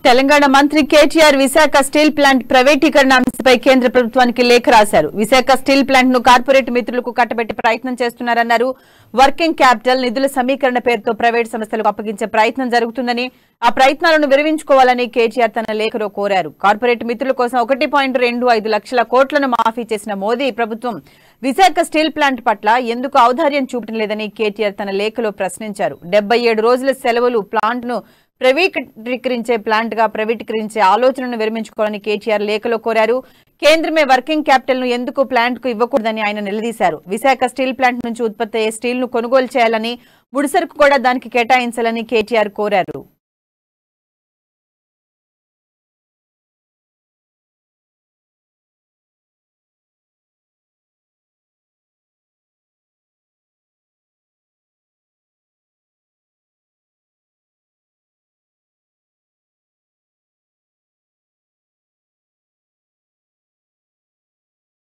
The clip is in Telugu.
తెలంగాణ మంత్రి కేటీఆర్ విశాఖ స్టీల్ ప్లాంట్ ప్రైవేటీకరణ అంశంపై కేంద్ర ప్రభుత్వానికి లేఖ రాశారు. విశాఖ స్టీల్ ప్లాంట్ ను కార్పొరేట్ మిత్రులకు కట్టబెట్టే ప్రయత్నం చేస్తున్నారన్నారు. వర్కింగ్ క్యాపిటల్ నిధుల సమీకరణ పేరుతో ప్రైవేట్ సంస్థలకు అప్పగించే ప్రయత్నం జరుగుతుందని, ఆ ప్రయత్నాలను విరమించుకోవాలని కేటీఆర్ తన లేఖలో కోరారు. కార్పొరేట్ మిత్రుల కోసం 1.25 లక్షల కోట్లను మాఫీ చేసిన మోదీ ప్రభుత్వం విశాఖ స్టీల్ ప్లాంట్ పట్ల ఎందుకు ఔదార్యం చూపడం లేదని కేటీఆర్ తన లేఖలో ప్రశ్నించారు. 77 రోజుల సెలవులు ప్లాంట్ ను ప్రైవేటీకరించే ఆలోచనను విరమించుకోవాలని కేటీఆర్ లేఖలో కోరారు. కేంద్రమే వర్కింగ్ క్యాపిటల్ ను ఎందుకు ప్లాంట్ కు ఇవ్వకూడదని ఆయన నిలదీశారు. విశాఖ స్టీల్ ప్లాంట్ నుంచి ఉత్పత్తి అయ్యే స్టీల్ ను కొనుగోలు చేయాలని, ముడిసరుకు కూడా దానికి కేటాయించాలని కేటీఆర్ కోరారు.